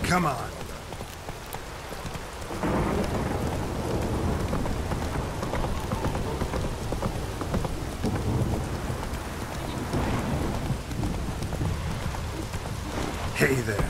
Come on. Hey there.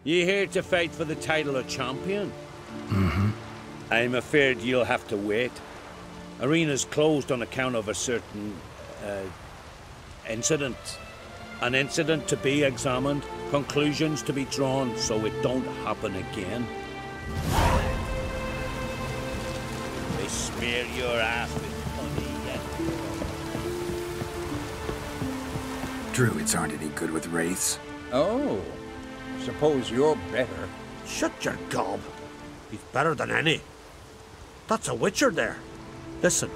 You here to fight for the title of champion? Mm-hmm. I'm afraid you'll have to wait. Arena's closed on account of a certain incident. An incident to be examined, conclusions to be drawn so it don't happen again. They smear your ass with honey. Druids aren't any good with wraiths. Oh, suppose you're better. Shut your gob. He's better than any. That's a witcher there. Listen,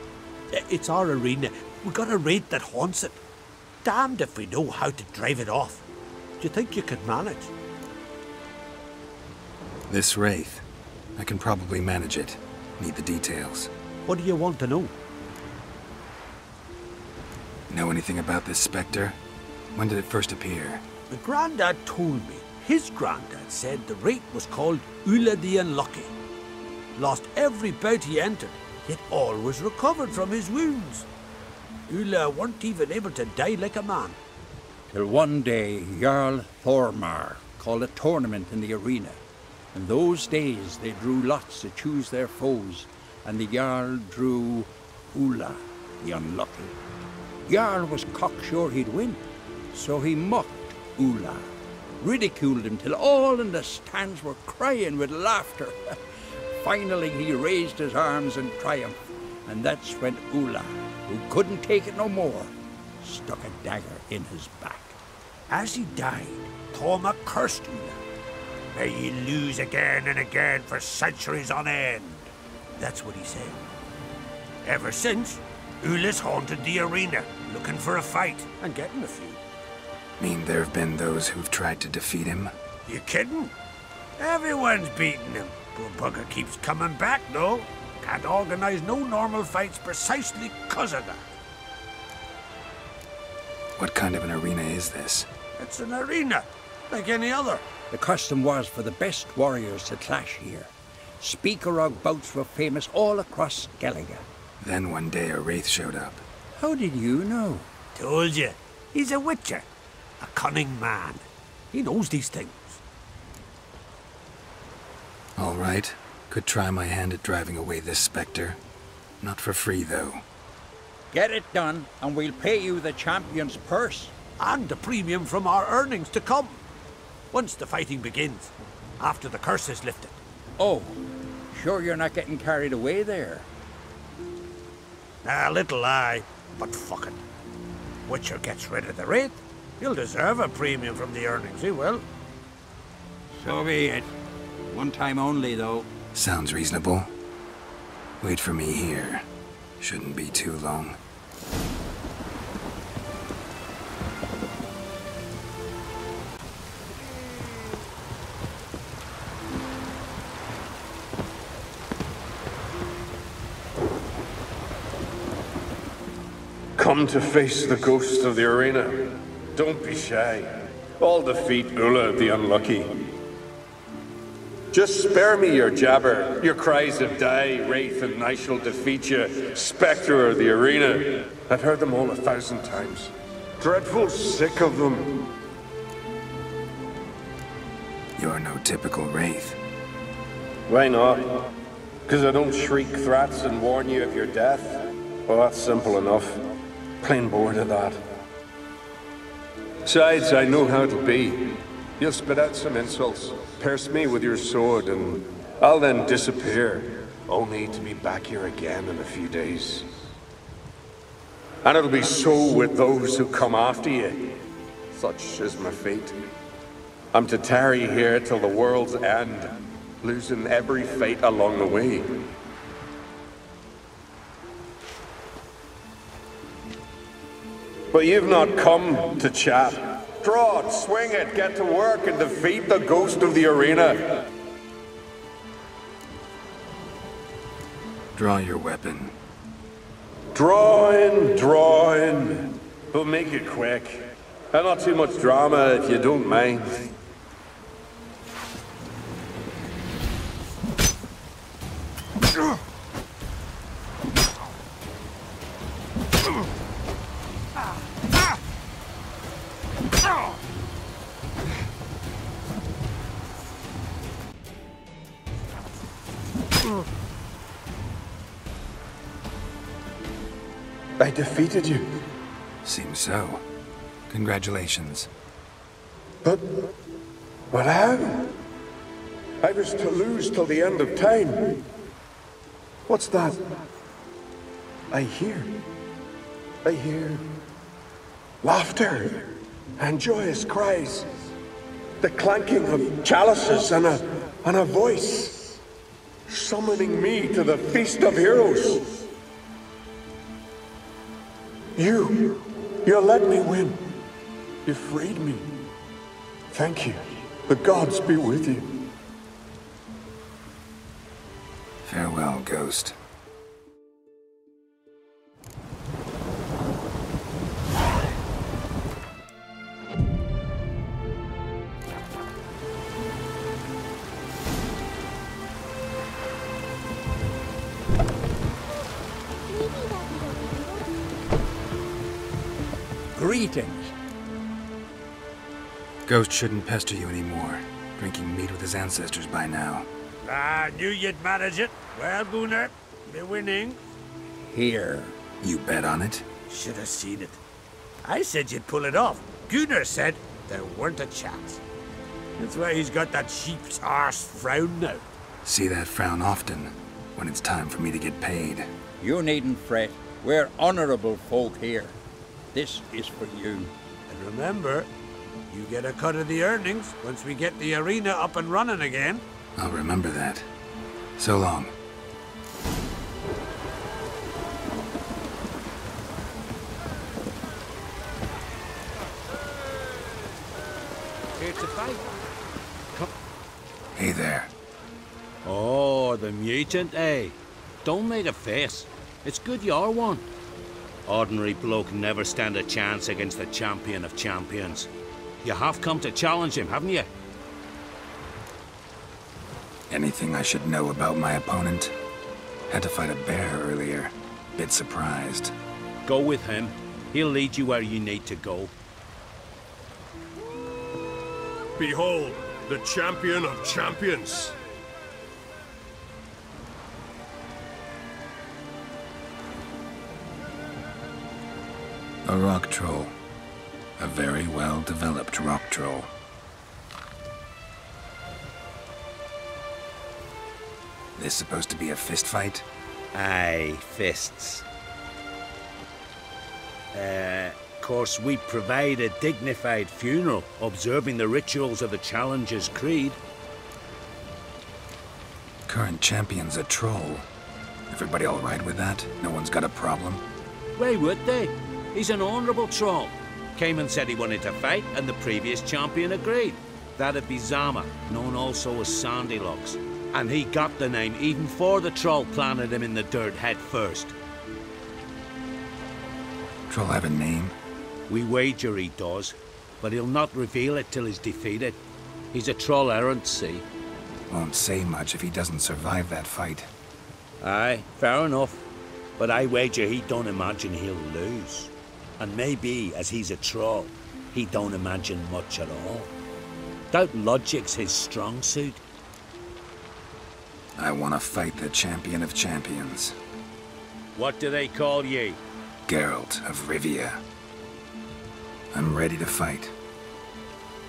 it's our arena. We got a wraith that haunts it. Damned if we know how to drive it off. Do you think you could manage? This wraith. I can probably manage it. Need the details. What do you want to know? Know anything about this specter? When did it first appear? My granddad told me. His granddad said the wraith was called Ulla the Unlucky. Lost every bout he entered, yet always recovered from his wounds. Ulla weren't even able to die like a man. Till one day, Jarl Thormar called a tournament in the arena. In those days, they drew lots to choose their foes, and the Jarl drew Ulla the Unlucky. Jarl was cocksure he'd win, so he mocked Ulla, ridiculed him till all in the stands were crying with laughter. Finally, he raised his arms in triumph, and that's when Ulla, who couldn't take it no more, stuck a dagger in his back. As he died, Thorma cursed Ulla. May ye lose again and again for centuries on end. That's what he said. Ever since, Ulla's haunted the arena, looking for a fight and getting a few. Mean there have been those who've tried to defeat him? You kidding? Everyone's beating him. Poor bugger keeps coming back, though. Can't organize no normal fights precisely 'cause of that. What kind of an arena is this? It's an arena, like any other. The custom was for the best warriors to clash here. Speakerog bouts were famous all across Skellige. Then one day a wraith showed up. How did you know? Told you. He's a witcher. A cunning man. He knows these things. All right. Could try my hand at driving away this specter. Not for free, though. Get it done, and we'll pay you the champion's purse. And the premium from our earnings to come. Once the fighting begins. After the curse is lifted. Oh, sure you're not getting carried away there? A little lie, but fuck it. Witcher gets rid of the wraith. He'll deserve a premium from the earnings, he will. So be it. One time only, though. Sounds reasonable. Wait for me here. Shouldn't be too long. Come to face the ghost of the arena. Don't be shy. I'll defeat Ulla the Unlucky. Just spare me your jabber, your cries of die, wraith, and I shall defeat you, spectre of the arena. I've heard them all 1,000 times. Dreadful sick of them. You're no typical wraith. Why not? Because I don't shriek threats and warn you of your death? Well, that's simple enough. Plain bored of that. Besides, I know how it'll be. You'll spit out some insults, pierce me with your sword, and I'll then disappear, only to be back here again in a few days. And it'll be so with those who come after you. Such is my fate. I'm to tarry here till the world's end, losing every fate along the way. But you've not come to chat. Draw it, swing it, get to work and defeat the ghost of the arena. Draw your weapon. Drawing. But make it quick. And not too much drama if you don't mind. I defeated you. Seems so. Congratulations. But how? I was to lose till the end of time. What's that? I hear laughter and joyous cries. The clanking of chalices and a voice summoning me to the feast of heroes. You let me win. You freed me. Thank you. The gods be with you. Farewell, Ghost. Greetings. Ghost shouldn't pester you anymore. Drinking meat with his ancestors by now. I knew you'd manage it. Well, Gunnar, we're winning. Here. You bet on it? Should have seen it. I said you'd pull it off. Gunnar said there weren't a chance. That's why he's got that sheep's arse frown now. See that frown often, when it's time for me to get paid. You needn't fret. We're honorable folk here. This is for you. And remember, you get a cut of the earnings once we get the arena up and running again. I'll remember that. So long. Here to fight. Come. Hey there. Oh, the mutant, eh? Don't make a face. It's good you're one. Ordinary bloke never stand a chance against the champion of champions. You have come to challenge him, haven't you? Anything I should know about my opponent? Had to fight a bear earlier. Bit surprised. Go with him. He'll lead you where you need to go. Behold, the champion of champions. A rock troll. A very well-developed rock troll. This supposed to be a fist fight? Aye, fists. Course, we provide a dignified funeral, observing the rituals of the Challenger's Creed. Current champion's a troll. Everybody all right with that? No one's got a problem? Why would they? He's an honourable troll. Came and said he wanted to fight, and the previous champion agreed. That'd be Zama, known also as Sandylocks. And he got the name even before the troll planted him in the dirt head first. Troll have a name? We wager he does, but he'll not reveal it till he's defeated. He's a troll errant, see? Won't say much if he doesn't survive that fight. Aye, fair enough. But I wager he don't imagine he'll lose. And maybe, as he's a troll, he don't imagine much at all. Doubt logic's his strong suit. I want to fight the champion of champions. What do they call ye? Geralt of Rivia. I'm ready to fight.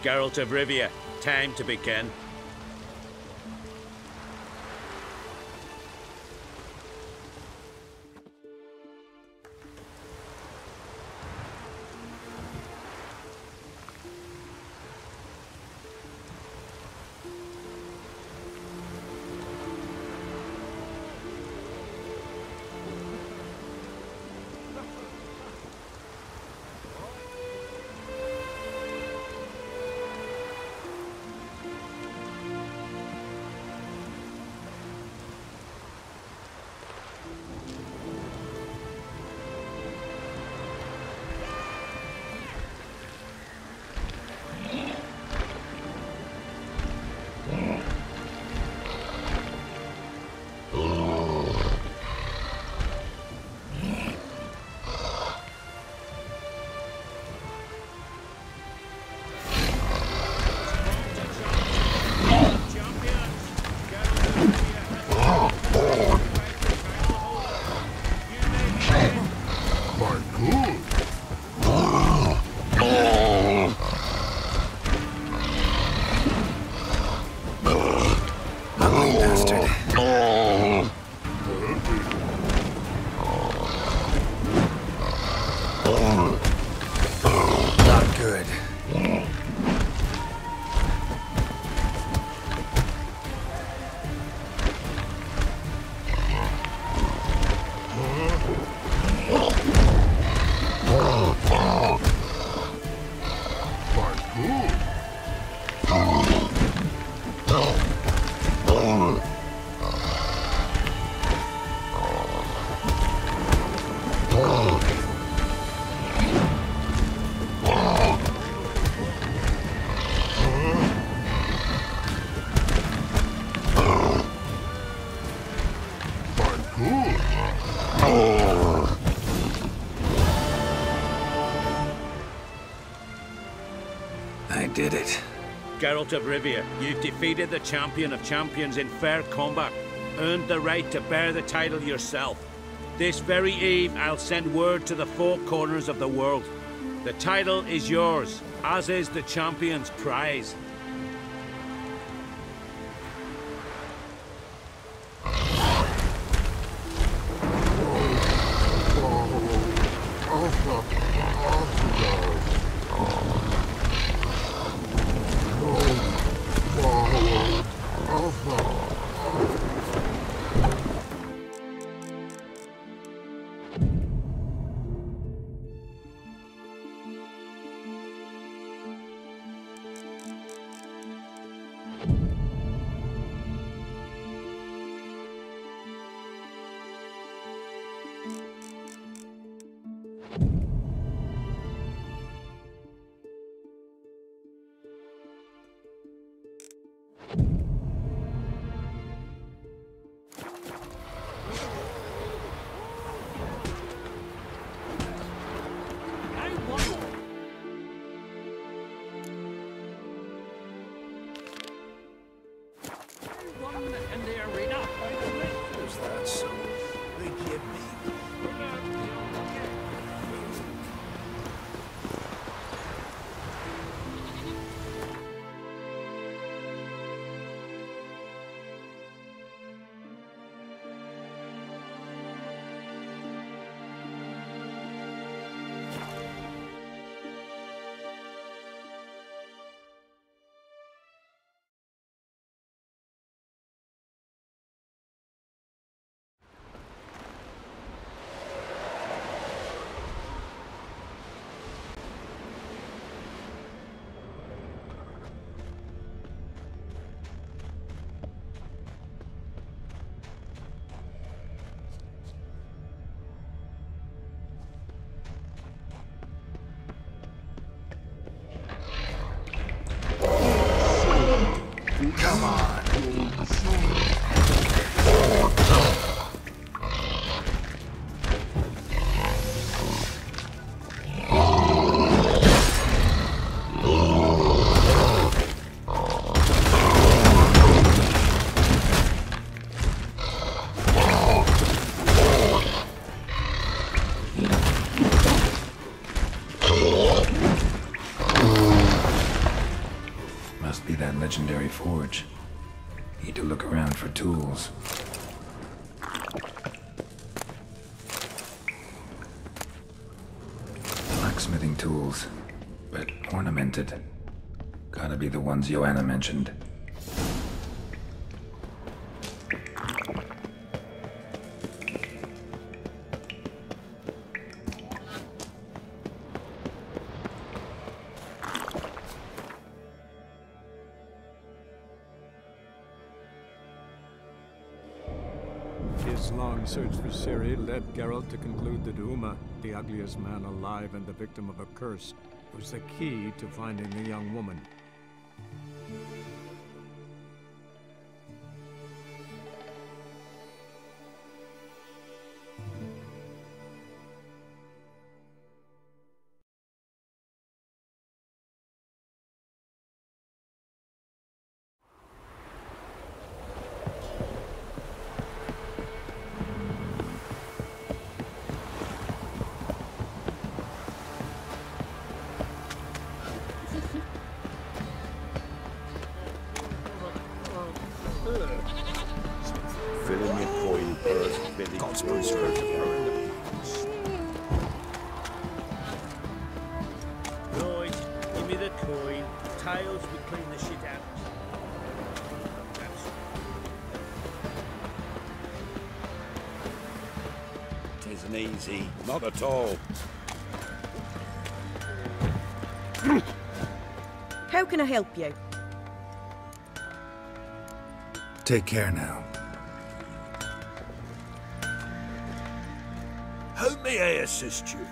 Geralt of Rivia, time to begin. I did it. Geralt of Rivia, you've defeated the champion of champions in fair combat, earned the right to bear the title yourself. This very eve, I'll send word to the four corners of the world. The title is yours, as is the champion's prize. legendary forge. Need to look around for tools. Blacksmithing tools, but ornamented. Gotta be the ones Joanna mentioned. His long search for Ciri led Geralt to conclude that Uma, the ugliest man alive and the victim of a curse, was the key to finding the young woman. Filling your coin purse, Billy. Godspeed's hurt. Right, give me the coin. Tails will clean the shit out. Tisn't easy, not at all. How can I help you? Take care now. How may I assist you?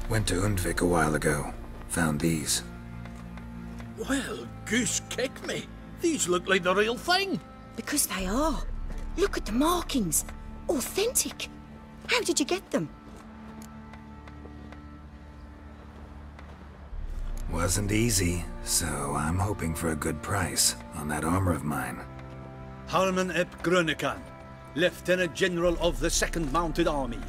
Went to Undvik a while ago. Found these. Well, goose kick me. These look like the real thing. Because they are. Look at the markings. Authentic. How did you get them? Wasn't easy, so I'm hoping for a good price on that armor of mine. Harman ep Grönekan, Lieutenant General of the 2nd Mounted Army.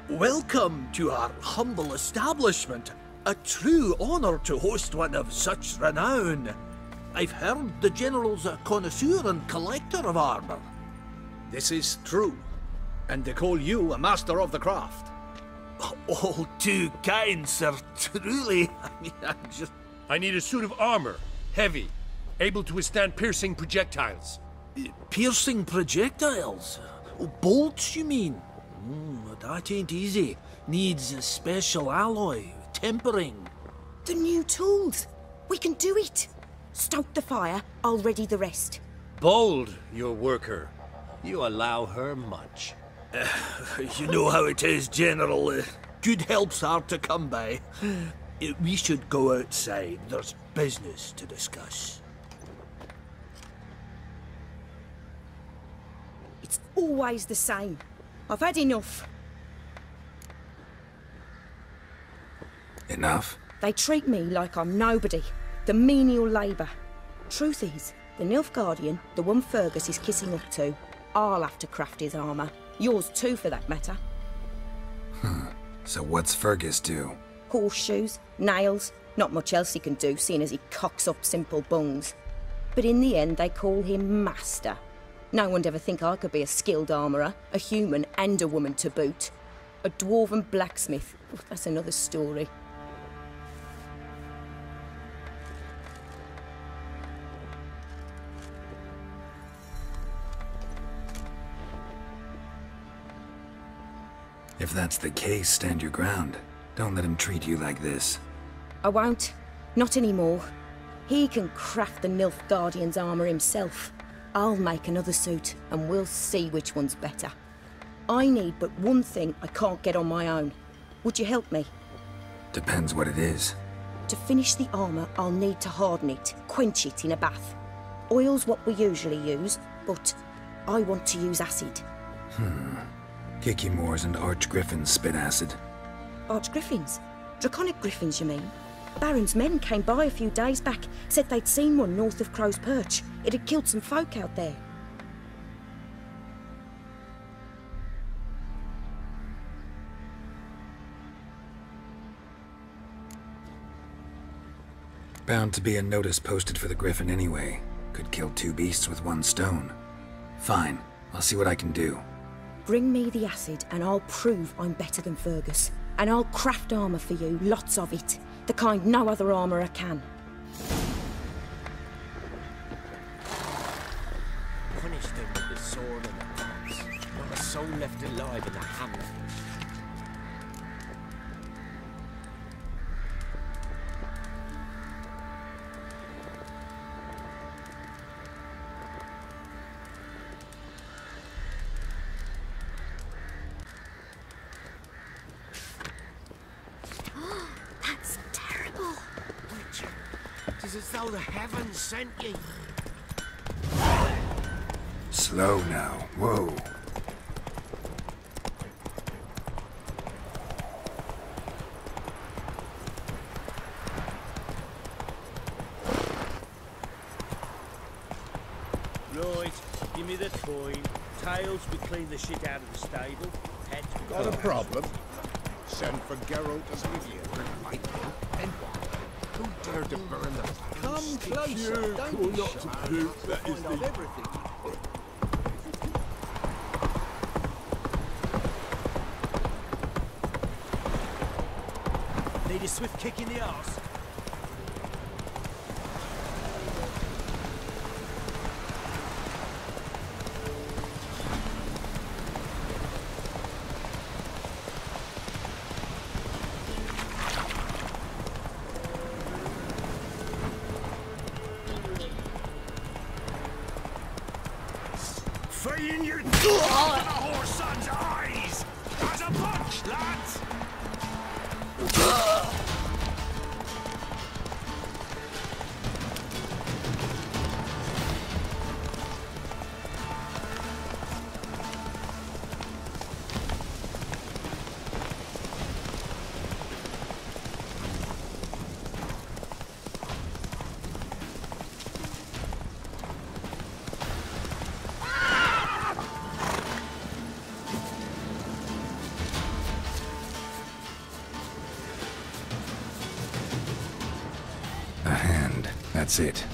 Welcome to our humble establishment. A true honor to host one of such renown. I've heard the General's a connoisseur and collector of armor. This is true, and they call you a master of the craft. All too kind, sir. Truly. I mean, I need a suit of armor, heavy, able to withstand piercing projectiles. Piercing projectiles? Oh, bolts, you mean? That ain't easy. Needs a special alloy, tempering. The new tools. We can do it. Stoke the fire, I'll ready the rest. Bold, your worker. You allow her much. You know how it is, General. Good help's hard to come by. We should go outside. There's business to discuss. It's always the same. I've had enough. Enough? They treat me like I'm nobody. The menial labour. Truth is, the Nilfgaardian, the one Fergus is kissing up to, I'll have to craft his armour. Yours too, for that matter. So what's Fergus do? Horseshoes, nails, not much else he can do, seeing as he cocks up simple bungs. But in the end, they call him Master. No one'd ever think I could be a skilled armourer, a human and a woman to boot. A dwarven blacksmith, that's another story. If that's the case, stand your ground. Don't let him treat you like this. I won't. Not anymore. He can craft the Nilfgaardian's armour himself. I'll make another suit, and we'll see which one's better. I need but one thing I can't get on my own. Would you help me? Depends what it is. To finish the armour, I'll need to harden it, quench it in a bath. Oil's what we usually use, but I want to use acid. Kicky Moors and Archgriffins spit acid. Archgriffins? Draconic griffins, you mean? Baron's men came by a few days back, said they'd seen one north of Crow's Perch. It had killed some folk out there. Bound to be a notice posted for the Griffin anyway. Could kill two beasts with one stone. Fine, I'll see what I can do. Bring me the acid and I'll prove I'm better than Fergus. And I'll craft armour for you, lots of it. The kind no other armourer can. Punish them with the sword and the axe. Not a soul left alive in the hamlet. That's terrible. Witcher, it is as though the heavens sent ye. Slow now. Whoa. Right, give me the coin. Tails, we clean the shit out of the stable. Heads, we Got a close. problem? Send for Geralt and Lydia. Right, and what? Who dared to burn the... Come closer. Don't not to prove that is the... everything. Need a swift kick in the arse. Feign your to the horse son's eyes! As a bunch, lads! A hand. That's it.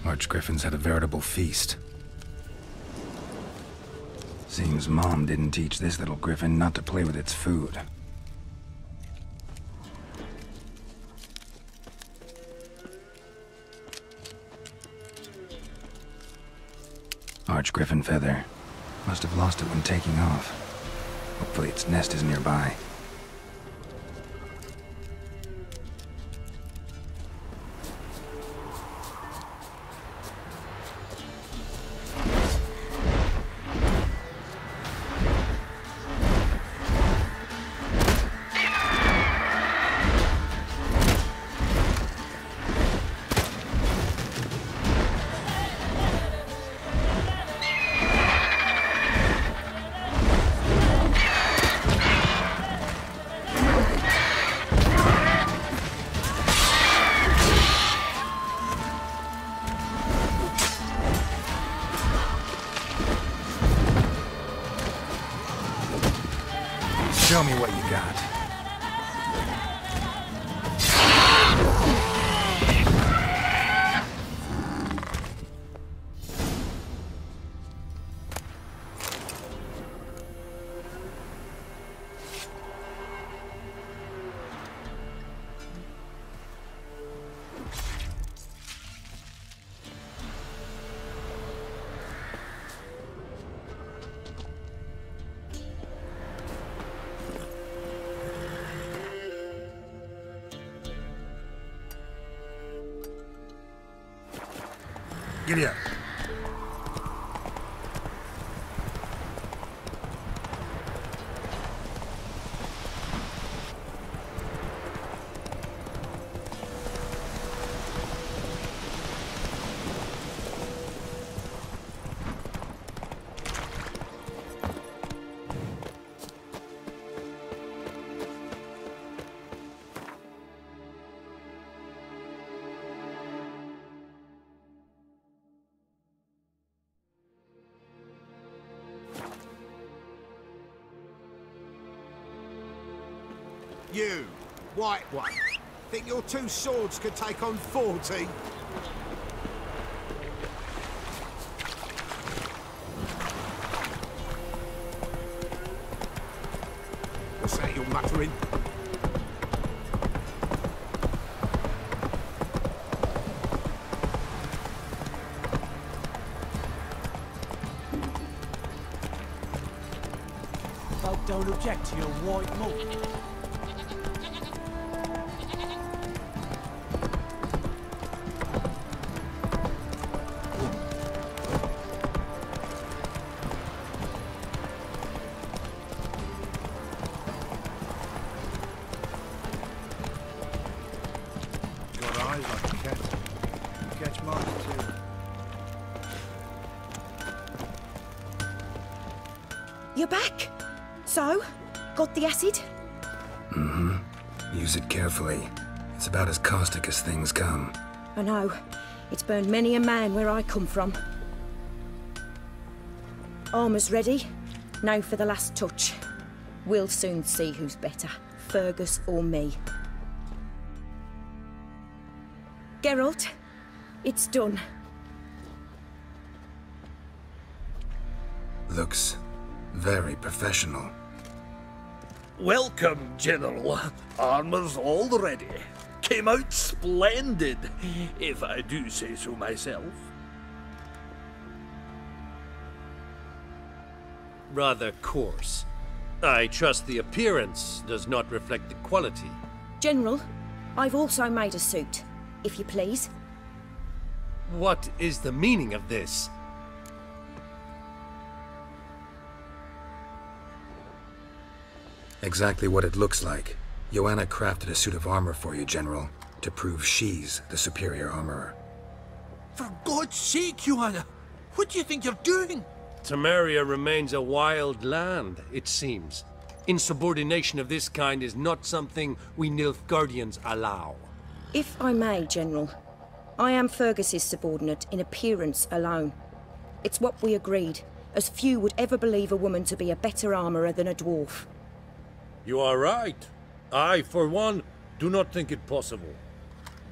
Archgriffins had a veritable feast. Seems Mom didn't teach this little griffin not to play with its food. Archgriffin feather. Must have lost it when taking off. Hopefully its nest is nearby. Show me what you got. Giddy up. You, white one. Think your two swords could take on 40? What's that you're muttering? Folk don't object to your white malt. You're back? So? Got the acid? Mm-hmm. Use it carefully. It's about as caustic as things come. I know. It's burned many a man where I come from. Armour's ready. Now for the last touch. We'll soon see who's better, Fergus or me. Geralt, it's done. Looks very professional. Welcome, General. Armor's all ready. Came out splendid, if I do say so myself. Rather coarse. I trust the appearance does not reflect the quality. General, I've also made a suit, if you please. What is the meaning of this? Exactly what it looks like. Joanna crafted a suit of armor for you, General, to prove she's the superior armorer. For God's sake, Joanna! What do you think you're doing? Temeria remains a wild land, it seems. Insubordination of this kind is not something we Nilfgaardians allow. If I may, General, I am Fergus's subordinate in appearance alone. It's what we agreed, as few would ever believe a woman to be a better armorer than a dwarf. You are right. I, for one, do not think it possible.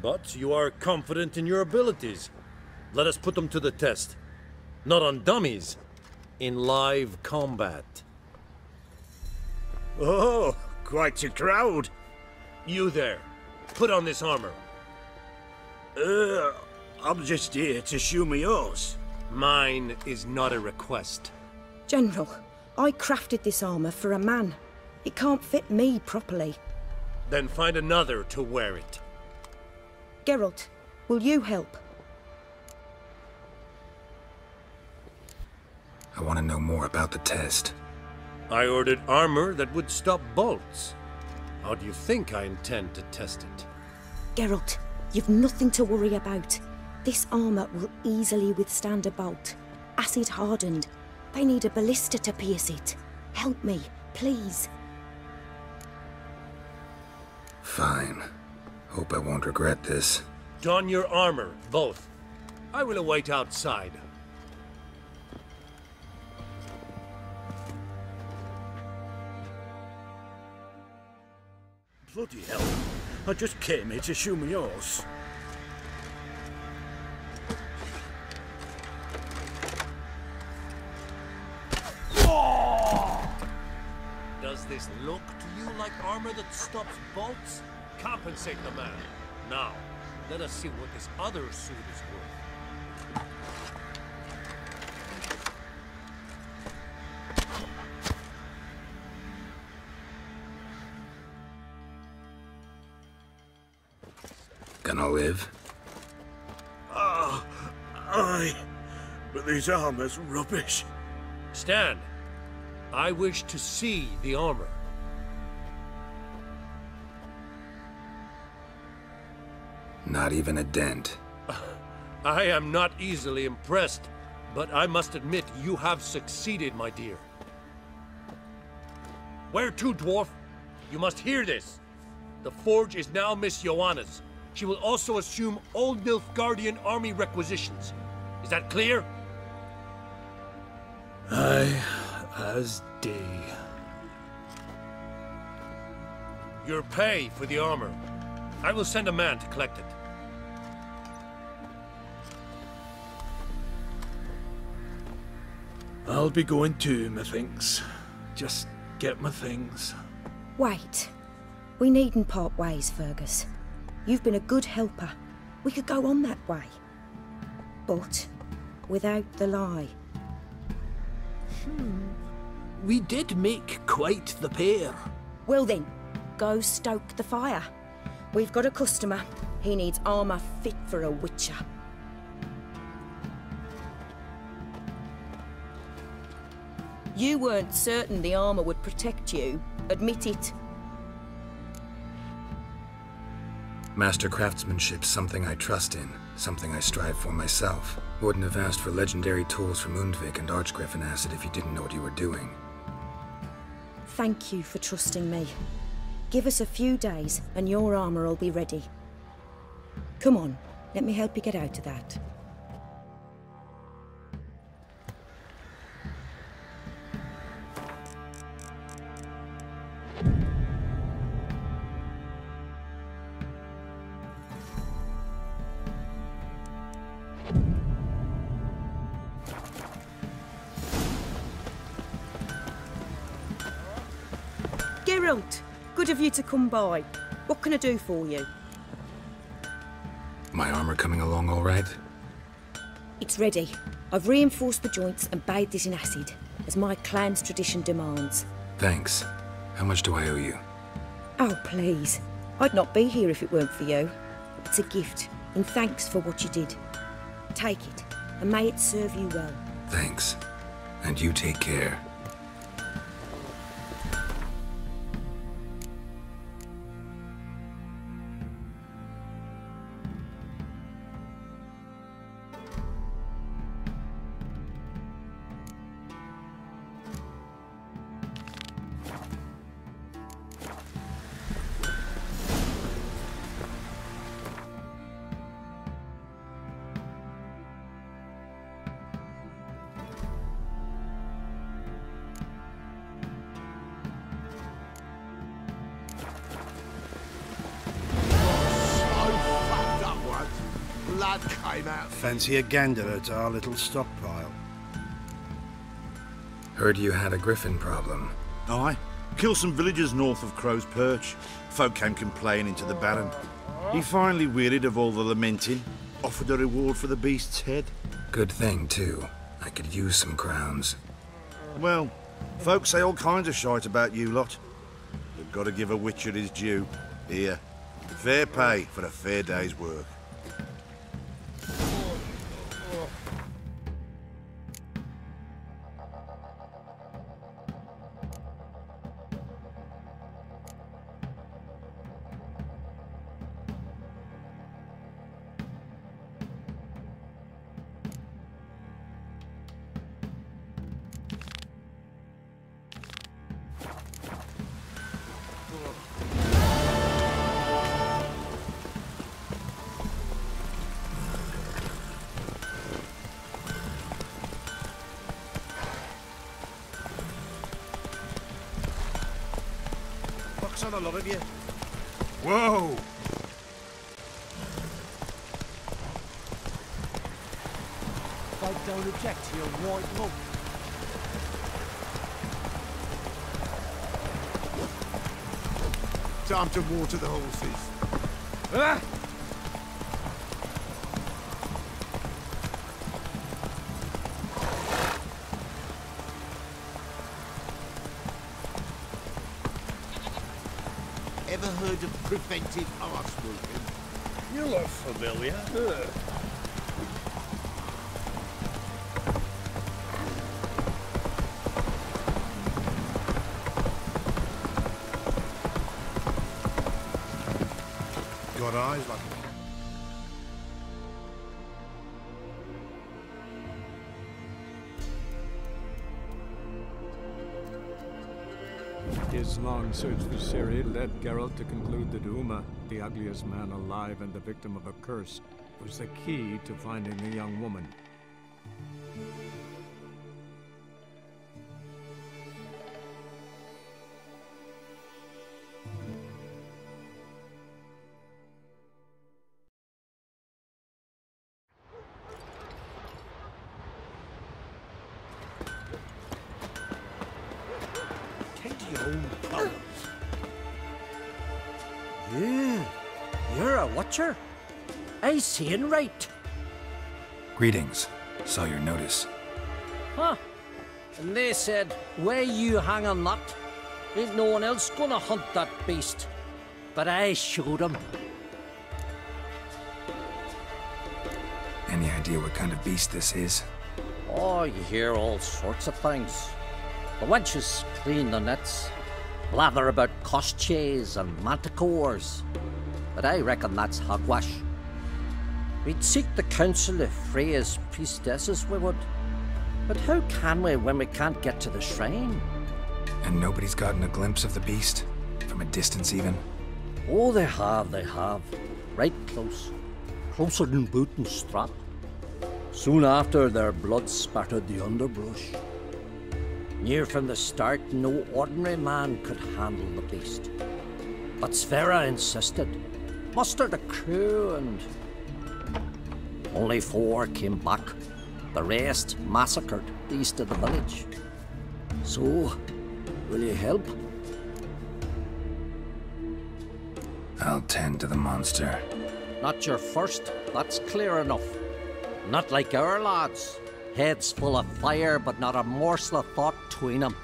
But you are confident in your abilities. Let us put them to the test. Not on dummies, in live combat. Oh, quite a crowd. You there, put on this armor. I'm just here to show me yours. Mine is not a request. General, I crafted this armor for a man. It can't fit me properly. Then find another to wear it. Geralt, will you help? I want to know more about the test. I ordered armor that would stop bolts. How do you think I intend to test it? Geralt, you've nothing to worry about. This armor will easily withstand a bolt. Acid hardened. They need a ballista to pierce it. Help me, please. Fine. Hope I won't regret this. Don your armor, both. I will await outside. Bloody hell. I just came here to show me yours. Does this look to you like armor that stops bolts? Compensate the man. Now, let us see what this other suit is worth. Gonna live? Aye. But this armor's rubbish. Stand. I wish to see the armor. Not even a dent. I am not easily impressed, but I must admit you have succeeded, my dear. Where to, dwarf? You must hear this. The forge is now Miss Joanna's. She will also assume all Nilfgaardian army requisitions. Is that clear? Aye, as day. Your pay for the armor. I will send a man to collect it. I'll be going too, methinks. Just get my things. Wait. We needn't part ways, Fergus. You've been a good helper. We could go on that way. But without the lie. We did make quite the pair. Well then, go stoke the fire. We've got a customer. He needs armour fit for a witcher. You weren't certain the armour would protect you. Admit it. Master craftsmanship's something I trust in, something I strive for myself. Wouldn't have asked for legendary tools from Undvik and Archgriffin Acid if you didn't know what you were doing. Thank you for trusting me. Give us a few days and your armour will be ready. Come on, let me help you get out of that. Geralt, good of you to come by. What can I do for you? My armor coming along all right? It's ready. I've reinforced the joints and bathed it in acid, as my clan's tradition demands. Thanks. How much do I owe you? Oh, please. I'd not be here if it weren't for you. It's a gift, in thanks for what you did. Take it, and may it serve you well. Thanks. And you take care. Blood came out. Fancy a gander at our little stockpile. Heard you had a griffin problem. Aye. Killed some villagers north of Crow's Perch. Folk came complaining to the Baron. He finally wearied of all the lamenting, offered a reward for the beast's head. Good thing, too. I could use some crowns. Well, folks say all kinds of shite about you lot. We've got to give a witcher his due. Here, fair pay for a fair day's work. On a lot of you. Whoa! Folk don't object to your white look. Time to water the horses. Ah! Ever heard of preventive arse whooping? You look familiar. Got eyes like His long search for Ciri led Geralt to conclude that Uma, the ugliest man alive and the victim of a curse, was the key to finding the young woman. own problems. You're a watcher? I seeing right. Greetings. Saw your notice. Huh. And they said, where you hang on that, ain't no one else gonna hunt that beast. But I showed 'em. Any idea what kind of beast this is? Oh, you hear all sorts of things. The wenches clean the nets, blather about koshches and manticores. But I reckon that's hogwash. We'd seek the counsel of Freya's priestesses, we would. But how can we when we can't get to the shrine? And nobody's gotten a glimpse of the beast? From a distance even? Oh, they have. Right close. Closer than boot and strap. Soon after, their blood spattered the underbrush. Near from the start, no ordinary man could handle the beast. But Sverre insisted. Mustered a crew and... Only 4 came back. The rest massacred east of the village. So, will you help? I'll tend to the monster. Not your first, that's clear enough. Not like our lads. Heads full of fire, but not a morsel of thought between them.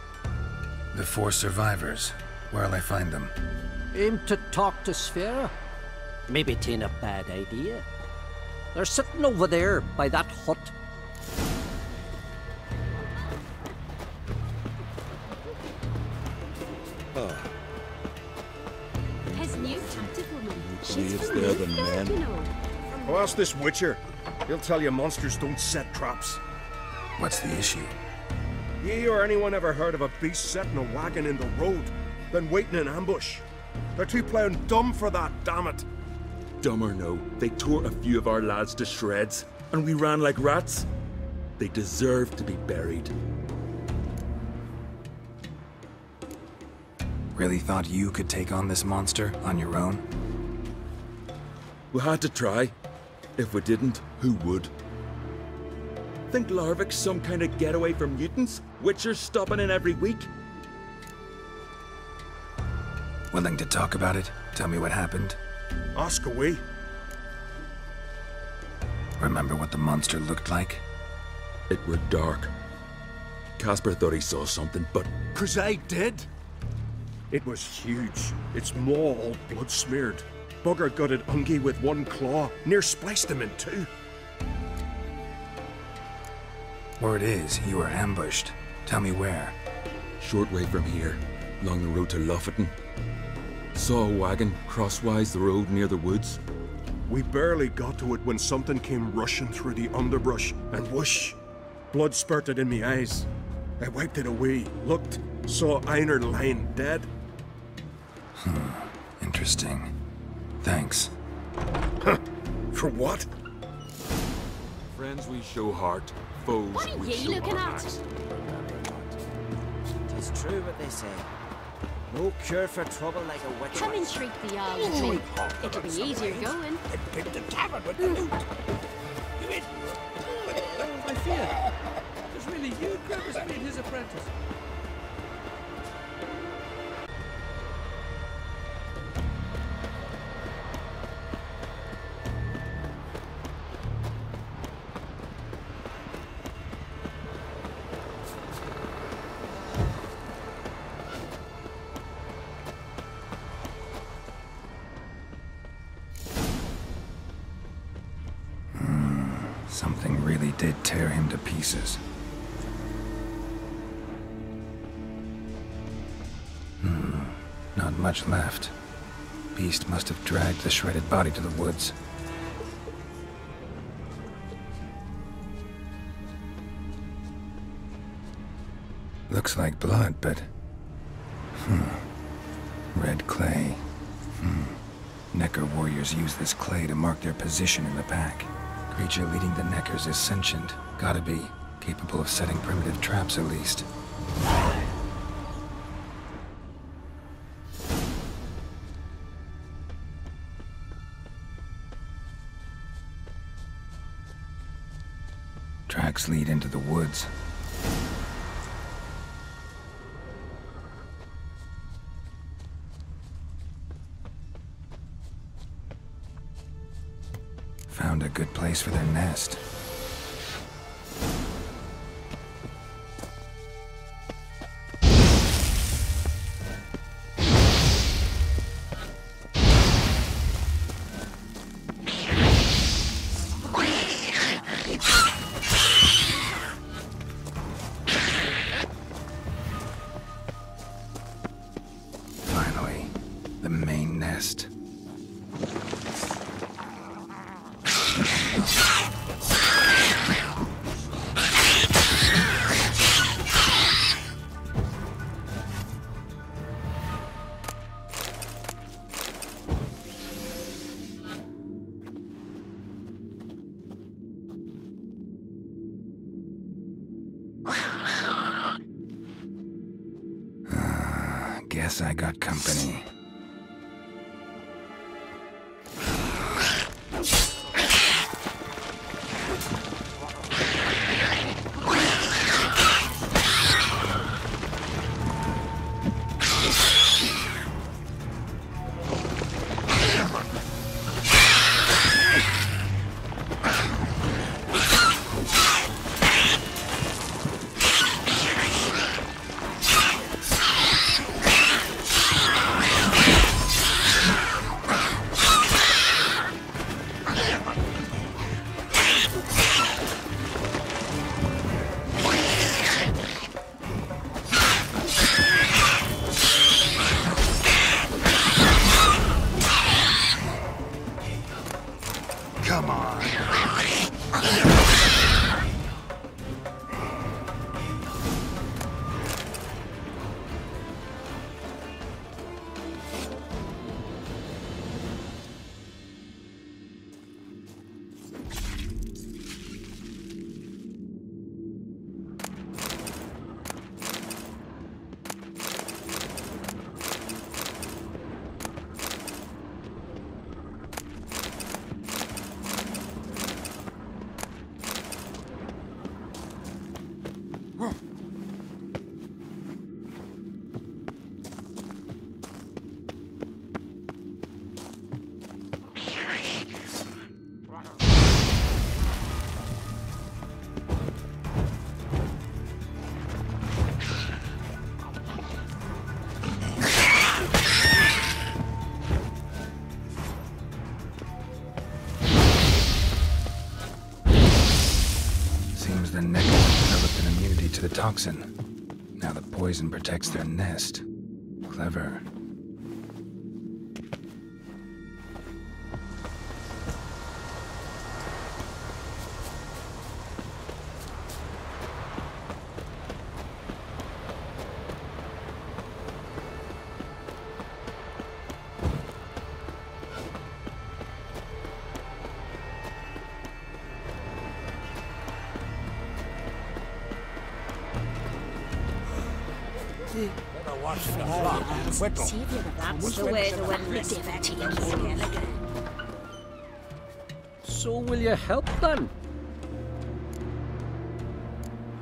The 4 survivors. Where'll I find them? Aim to talk to Sverre. Maybe 'tain't a bad idea. They're sitting over there by that hut. His new captive woman. Slaves there than men. Oh, ask this Witcher. He'll tell you monsters don't set traps. What's the issue? Ye or anyone ever heard of a beast setting a wagon in the road, then waiting in ambush? They're too plough dumb for that, damn it. Dumb or no, they tore a few of our lads to shreds, and we ran like rats. They deserve to be buried. Really thought you could take on this monster on your own? We had to try. If we didn't, who would? Think Larvik's some kind of getaway for mutants? Witchers stopping in every week? Willing to talk about it? Tell me what happened? Ask away. Remember what the monster looked like? It were dark. Casper thought he saw something, but... 'Cause I did. It was huge. Its maw all blood smeared. Bugger gutted Ungi with 1 claw, near spliced him in 2. Word is, you were ambushed. Tell me where. Short way from here, along the road to Lofferton. Saw a wagon crosswise the road near the woods. We barely got to it when something came rushing through the underbrush, and whoosh! Blood spurted in me eyes. I wiped it away, looked, saw Einar lying dead. Interesting. Thanks. Huh. For what? Friends we show heart, foes What are we you show looking our at? axe. It's true what they say. No cure for trouble like a witch. Come and treat the old drink. It'll be easier going. Pick the tavern with the loot. You in? I fear. There's really you, Gravis, being his apprentice. Something really did tear him to pieces. Not much left. Beast must have dragged the shredded body to the woods. Looks like blood, but... Red clay. Necker warriors use this clay to mark their position in the pack. Creature leading the Neckers is sentient. Gotta be. Capable of setting primitive traps, at least. Tracks lead into the woods. place for their nest. Finally, the main nest. Guess I got company. Come on. The neckers developed an immunity to the toxin. Now the poison protects their nest. Clever. That's the way to win this. So will you help them?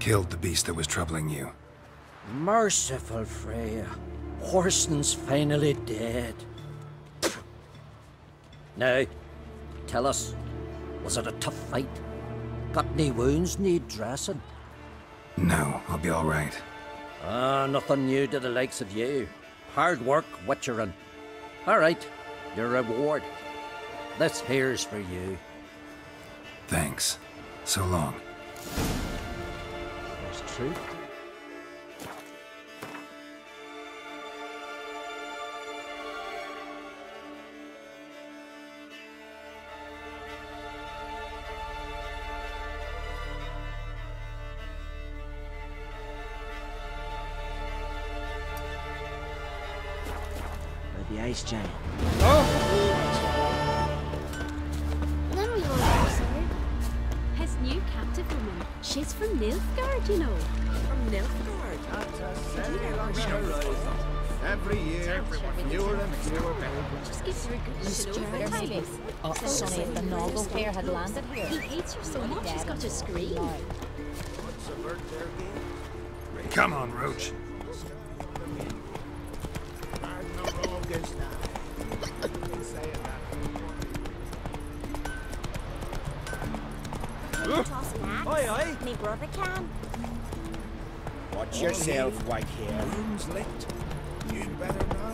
Killed the beast that was troubling you. Merciful Freya. Horston's finally dead. Now, tell us, was it a tough fight? Got any wounds need dressing? No, I'll be all right. Nothing new to the likes of you. Hard work, witcherin'. All right, your reward. This here's for you. Thanks. So long. That's true. The ice giant. Then we all sir. His new captive woman. She's from Nilfgaard, you know. From Nilfgaard? Every year, fewer and fewer babies. Just gives her a good show for maybe. Oh, Sonny, the novel here had landed here. He hates her so much he's got to scream. Come on, Roach. toss an axe? Aye, aye. Me brother can. Watch yourself, white hair. Room's lit. You better now.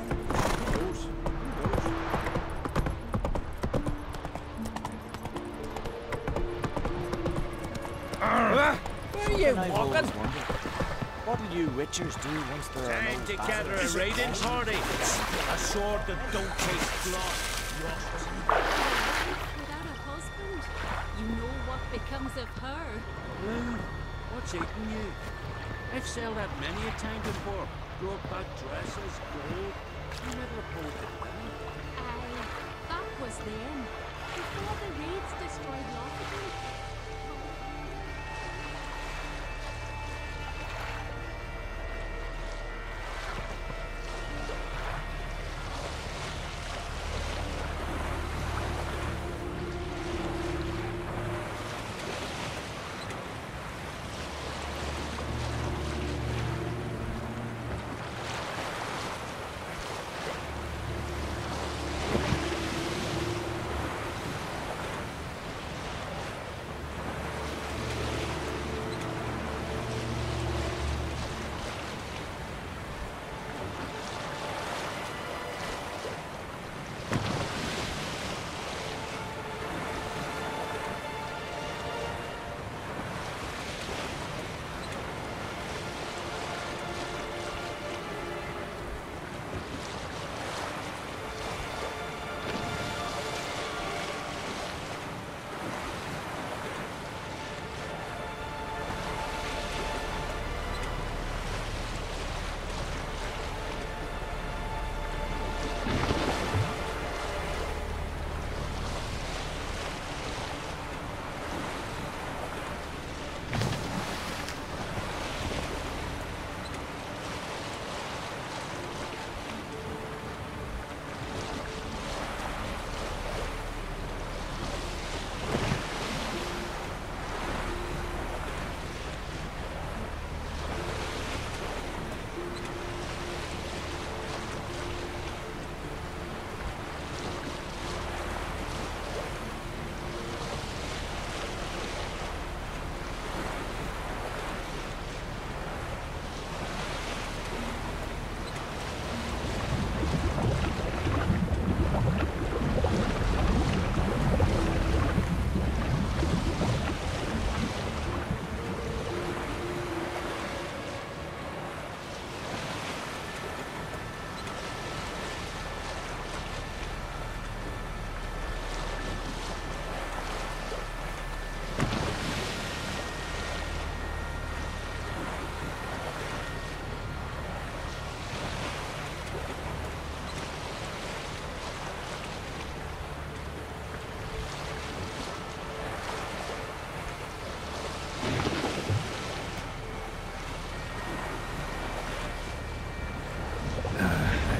Where are you walking? What'll you witchers do once there are Time no to gather a raiding party. A sword that don't taste blood. Without a husband, you know what becomes of her. What's eating you? I've sailed that many a time before. Brought back dresses, gold. You never opposed it then. Aye, that was then. Before the raids destroyed Lockwood.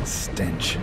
Stench.